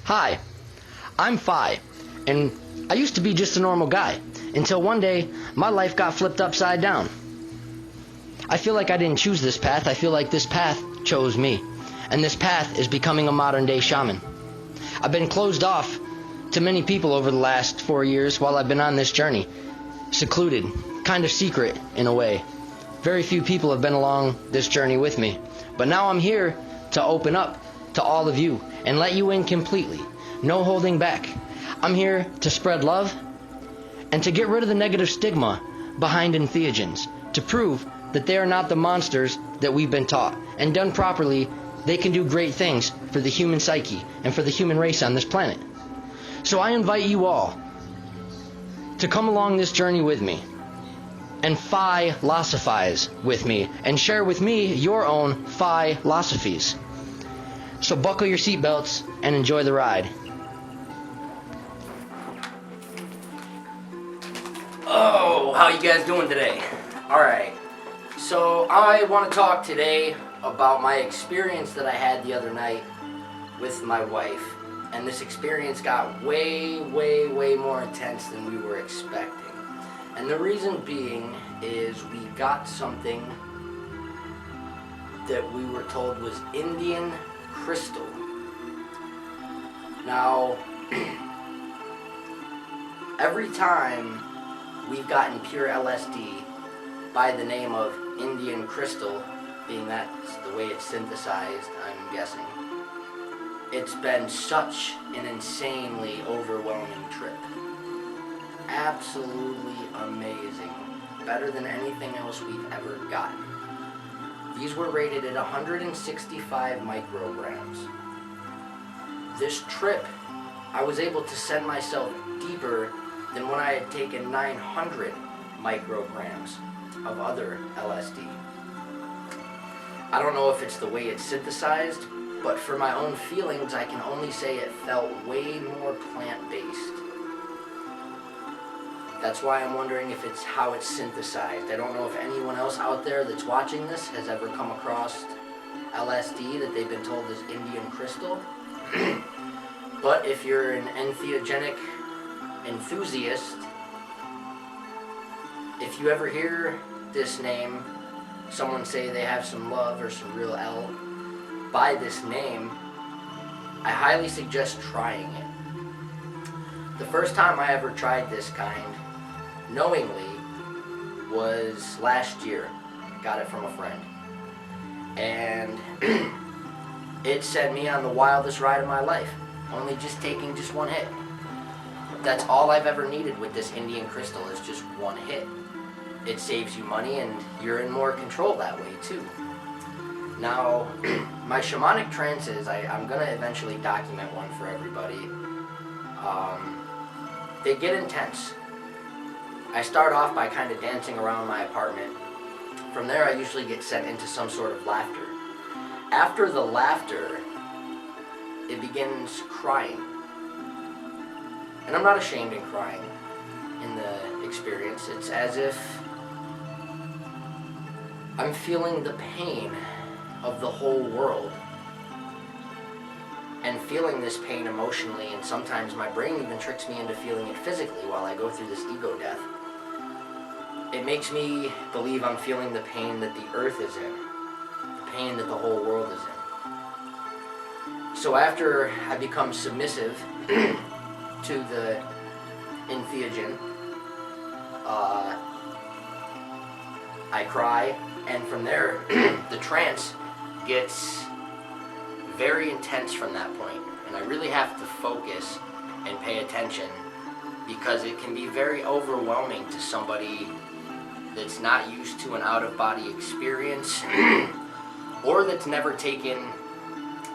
Hi, I'm Phi, and I used to be just a normal guy, until one day my life got flipped upside down. I feel like I didn't choose this path, I feel like this path chose me, and this path is becoming a modern day shaman. I've been closed off to many people over the last 4 years while I've been on this journey, secluded, kind of secret in a way. Very few people have been along this journey with me, but now I'm here to open up to all of you and let you in completely. No holding back. I'm here to spread love and to get rid of the negative stigma behind entheogens, to prove that they are not the monsters that we've been taught. And done properly, they can do great things for the human psyche and for the human race on this planet. So I invite you all to come along this journey with me and philosophize with me and share with me your own philosophies. So buckle your seatbelts and enjoy the ride. Oh, how you guys doing today? Alright, so I want to talk today about my experience that I had the other night with my wife. And this experience got way more intense than we were expecting. And the reason being is we got something that we were told was Indian crystal. Now, every time we've gotten pure LSD by the name of Indian crystal, being that's the way it's synthesized, I'm guessing, it's been such an insanely overwhelming trip. Absolutely amazing. Better than anything else we've ever gotten. These were rated at 165 micrograms. This trip, I was able to send myself deeper than when I had taken 900 micrograms of other LSD. I don't know if it's the way it's synthesized, but for my own feelings, I can only say it felt way more plant-based. That's why I'm wondering if it's how it's synthesized. I don't know if anyone else out there that's watching this has ever come across LSD that they've been told is Indian crystal. But if you're an entheogenic enthusiast, if you ever hear this name, someone say they have some love or some real L by this name, I highly suggest trying it. The first time I ever tried this kind, knowingly, was last year. Got it from a friend. And it sent me on the wildest ride of my life, only just taking just one hit. That's all I've ever needed with this Indian crystal is just one hit. It saves you money and you're in more control that way too. Now, my shamanic trances, I'm going to eventually document one for everybody. They get intense. I start off by kind of dancing around my apartment. From there, I usually get sent into some sort of laughter. After the laughter, it begins crying. And I'm not ashamed in crying in the experience. It's as if I'm feeling the pain of the whole world. And feeling this pain emotionally, and sometimes my brain even tricks me into feeling it physically while I go through this ego death. It makes me believe I'm feeling the pain that the earth is in, the pain that the whole world is in. So after I become submissive to the entheogen, I cry, and from there, the trance gets very intense from that point, and I really have to focus and pay attention because it can be very overwhelming to somebody that's not used to an out-of-body experience or that's never taken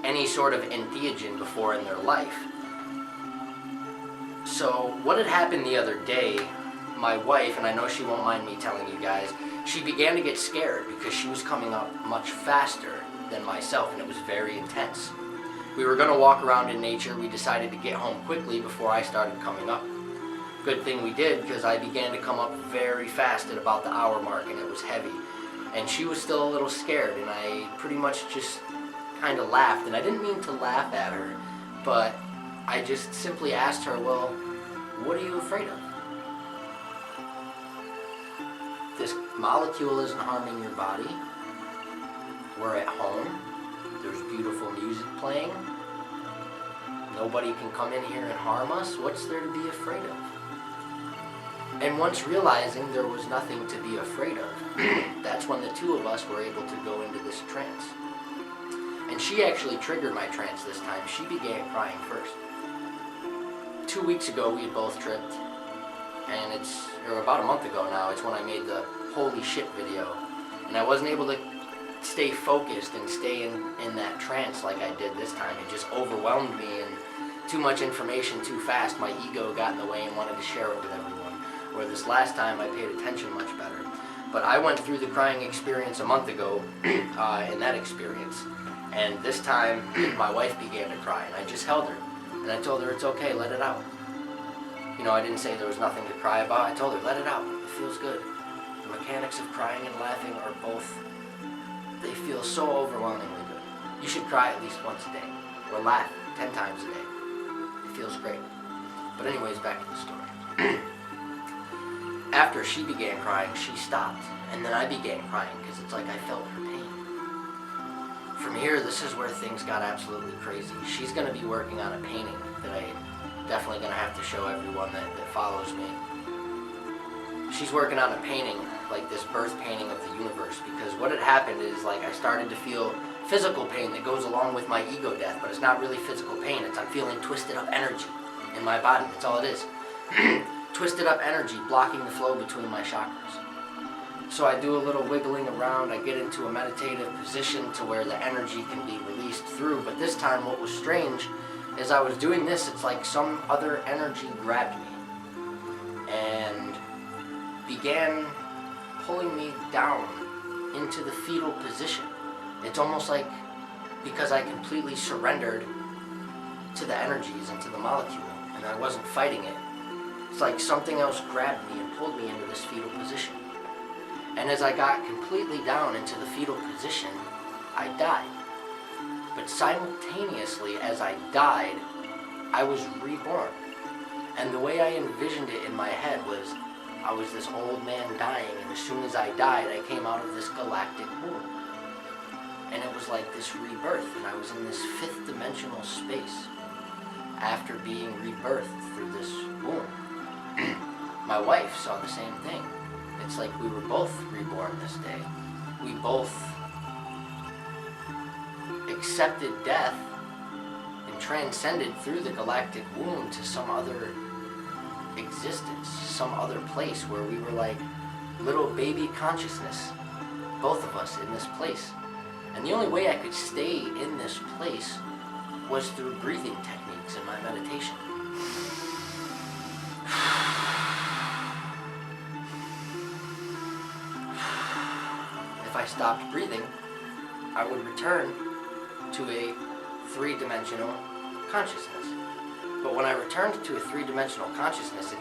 any sort of entheogen before in their life. So what had happened the other day, my wife, and I know she won't mind me telling you guys, she began to get scared because she was coming up much faster than myself, and it was very intense. We were going to walk around in nature. We decided to get home quickly before I started coming up. Good thing we did, because I began to come up very fast at about the hour mark, and it was heavy. And she was still a little scared, and I pretty much just kind of laughed. And I didn't mean to laugh at her, but I just simply asked her, well, what are you afraid of? This molecule isn't harming your body. We're at home. There's beautiful music playing. Nobody can come in here and harm us. What's there to be afraid of? And once realizing there was nothing to be afraid of, that's when the two of us were able to go into this trance. And she actually triggered my trance this time. She began crying first. 2 weeks ago, we had both tripped. And or about a month ago now, it's when I made the holy shit video. And I wasn't able to stay focused and stay in that trance like I did this time. It just overwhelmed me, and too much information too fast. My ego got in the way and wanted to share it with everyone. Where this last time I paid attention much better. But I went through the crying experience a month ago in that experience. And this time my wife began to cry, and I just held her. And I told her, it's okay, let it out. You know, I didn't say there was nothing to cry about. I told her, let it out. It feels good. The mechanics of crying and laughing are both, they feel so overwhelmingly good. You should cry at least once a day, or laugh 10 times a day. It feels great. But anyways, back to the story. After she began crying, she stopped, and then I began crying because it's like I felt her pain. From here, this is where things got absolutely crazy. She's going to be working on a painting that I definitely going to have to show everyone that follows me. She's working on a painting, like this birth painting of the universe, because what had happened is like I started to feel physical pain that goes along with my ego death, but it's not really physical pain. I'm feeling twisted up energy in my body. That's all it is. Twisted up energy blocking the flow between my chakras. So I do a little wiggling around. I get into a meditative position to where the energy can be released through. But this time what was strange is I was doing this, it's like some other energy grabbed me and began pulling me down into the fetal position. It's almost like because I completely surrendered to the energies and to the molecule and I wasn't fighting it. It's like something else grabbed me and pulled me into this fetal position. And as I got completely down into the fetal position, I died. But simultaneously as I died, I was reborn. And the way I envisioned it in my head was, I was this old man dying, and as soon as I died, I came out of this galactic womb. And it was like this rebirth, and I was in this fifth dimensional space after being rebirthed through this womb. My wife saw the same thing. It's like we were both reborn this day. We both accepted death and transcended through the galactic womb to some other existence, some other place where we were like little baby consciousness, both of us in this place. And the only way I could stay in this place was through breathing techniques in my meditation. If I stopped breathing, I would return to a three-dimensional consciousness. But when I returned to a three-dimensional consciousness, it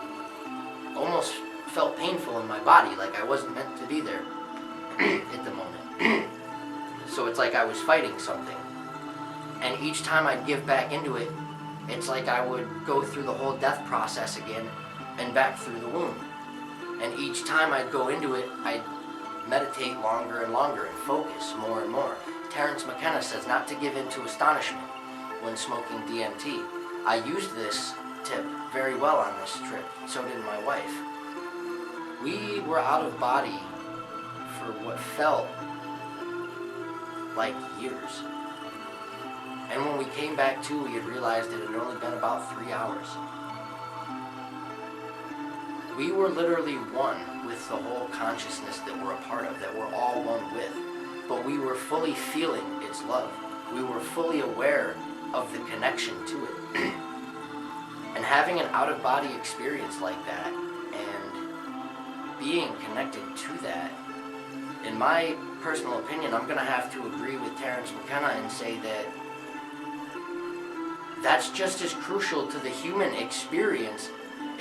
almost felt painful in my body, like I wasn't meant to be there at the moment. So it's like I was fighting something. And each time I'd give back into it, it's like I would go through the whole death process again and back through the womb. And each time I'd go into it, I'd meditate longer and longer and focus more and more. Terence McKenna says not to give in to astonishment when smoking DMT. I used this tip very well on this trip. So did my wife. We were out of body for what felt like years. And when we came back to, we had realized it had only been about 3 hours. We were literally one with the whole consciousness that we're a part of, that we're all one with. But we were fully feeling its love. We were fully aware of the connection to it. And having an out-of-body experience like that, and being connected to that, in my personal opinion, I'm going to have to agree with Terence McKenna and say that that's just as crucial to the human experience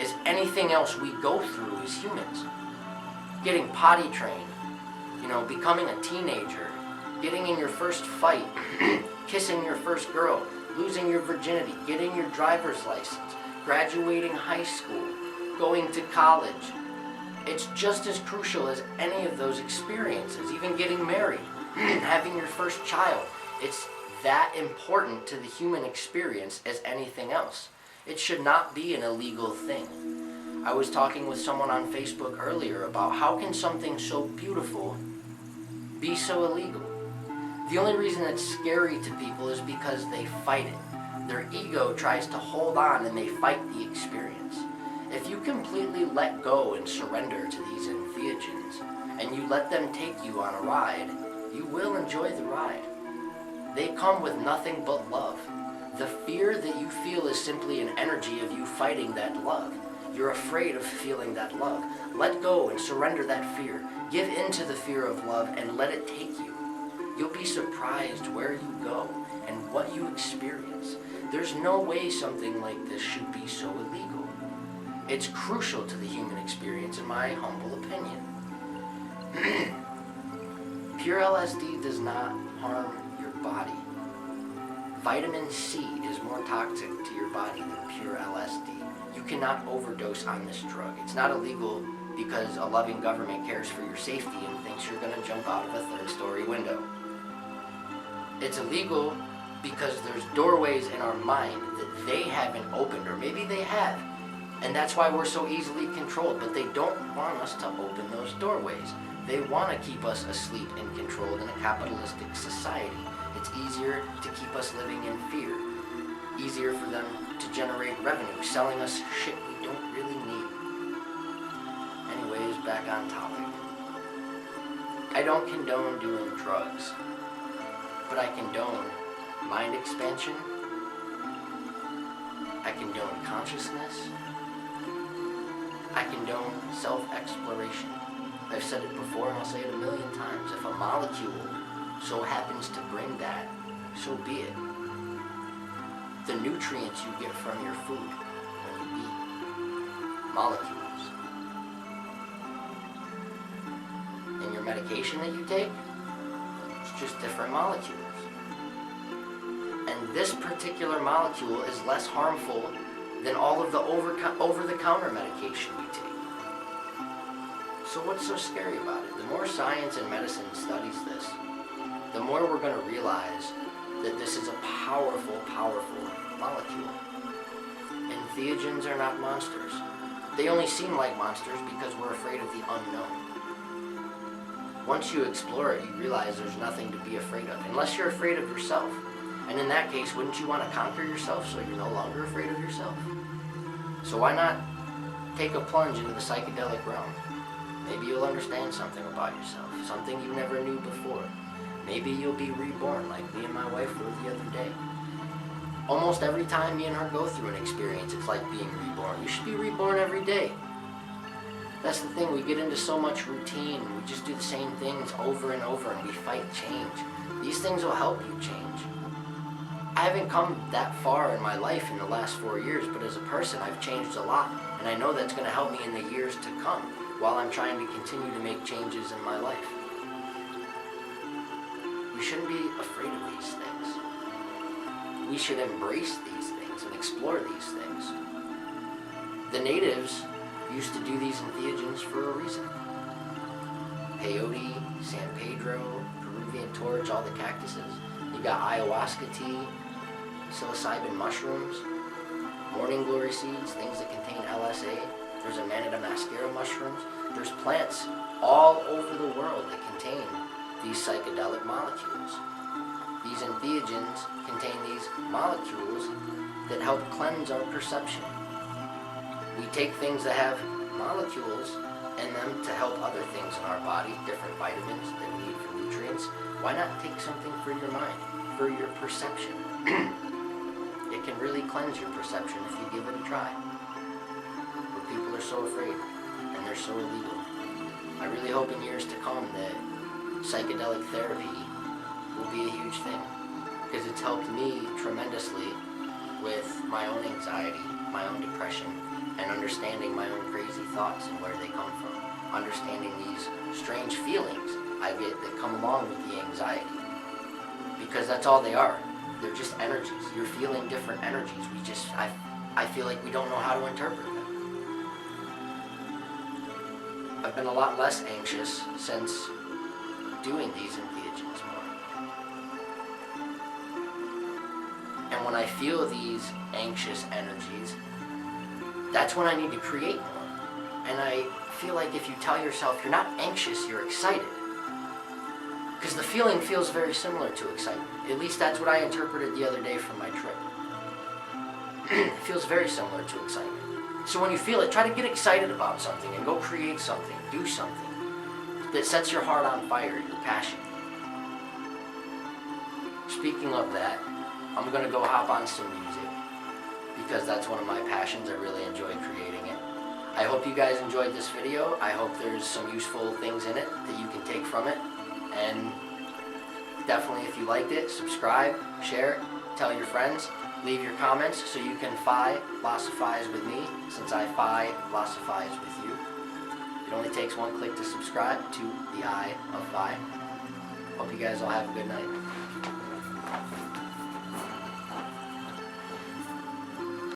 as anything else we go through as humans. Getting potty trained, becoming a teenager, getting in your first fight, kissing your first girl, losing your virginity, getting your driver's license, graduating high school, going to college. It's just as crucial as any of those experiences, even getting married, having your first child. It's that important to the human experience as anything else. It should not be an illegal thing. I was talking with someone on Facebook earlier about how can something so beautiful be so illegal? The only reason it's scary to people is because they fight it. Their ego tries to hold on and they fight the experience. If you completely let go and surrender to these entheogens, and you let them take you on a ride, you will enjoy the ride. They come with nothing but love. The fear that you feel is simply an energy of you fighting that love. You're afraid of feeling that love. Let go and surrender that fear. Give in to the fear of love and let it take you. You'll be surprised where you go and what you experience. There's no way something like this should be so illegal. It's crucial to the human experience, in my humble opinion. Pure LSD does not harm your body. Vitamin C is more toxic to your body than pure LSD. You cannot overdose on this drug. It's not illegal because a loving government cares for your safety and thinks you're going to jump out of a third-story window. It's illegal because there's doorways in our mind that they haven't opened, or maybe they have, and that's why we're so easily controlled. But they don't want us to open those doorways. They want to keep us asleep and controlled in a capitalistic society. It's easier to keep us living in fear. Easier for them to generate revenue, selling us shit we don't really need. Anyways, back on topic. I don't condone doing drugs, but I condone mind expansion. I condone consciousness. I condone self-exploration. I've said it before and I'll say it a million times. If a molecule so happens to bring that, so be it. The nutrients you get from your food when you eat, molecules. And your medication that you take, it's just different molecules. And this particular molecule is less harmful than all of the over-the-counter medication we take. So what's so scary about it? The more science and medicine studies this, the more we're going to realize that this is a powerful, powerful molecule. Entheogens are not monsters. They only seem like monsters because we're afraid of the unknown. Once you explore it, you realize there's nothing to be afraid of, unless you're afraid of yourself. And in that case, wouldn't you want to conquer yourself so you're no longer afraid of yourself? So why not take a plunge into the psychedelic realm? Maybe you'll understand something about yourself, something you never knew before. Maybe you'll be reborn like me and my wife were the other day. Almost every time me and her go through an experience, it's like being reborn. You should be reborn every day. That's the thing, we get into so much routine. We just do the same things over and over and we fight change. These things will help you change. I haven't come that far in my life in the last 4 years, but as a person, I've changed a lot. And I know that's going to help me in the years to come while I'm trying to continue to make changes in my life. We shouldn't be afraid of these things. We should embrace these things and explore these things. The natives used to do these entheogens for a reason. Peyote, San Pedro, Peruvian torch, all the cactuses. You got ayahuasca tea, psilocybin mushrooms, morning glory seeds, things that contain LSA. There's a Manada muscaria mushrooms. There's plants all over the world that contain these psychedelic molecules. These entheogens contain these molecules that help cleanse our perception. We take things that have molecules in them to help other things in our body, different vitamins that we need for nutrients. Why not take something for your mind, for your perception? It can really cleanse your perception if you give it a try. But people are so afraid, and they're so illegal. I really hope in years to come that psychedelic therapy will be a huge thing, because it's helped me tremendously with my own anxiety, my own depression, and understanding my own crazy thoughts and where they come from. Understanding these strange feelings I get that come along with the anxiety. Because that's all they are. They're just energies. You're feeling different energies. I feel like we don't know how to interpret them. I've been a lot less anxious since doing these entheogens more. And when I feel these anxious energies, that's when I need to create more. And I feel like if you tell yourself you're not anxious, you're excited. Because the feeling feels very similar to excitement. At least that's what I interpreted the other day from my trip. It feels very similar to excitement. So when you feel it, try to get excited about something and go create something, do something that sets your heart on fire, your passion. Speaking of that, I'm going to go hop on some music because that's one of my passions. I really enjoy creating it. I hope you guys enjoyed this video. I hope there's some useful things in it that you can take from it. And definitely, if you liked it, subscribe, share, tell your friends, leave your comments so you can philosophize with me, since I philosophize with you. It only takes one click to subscribe to the I of Phi. Hope you guys all have a good night.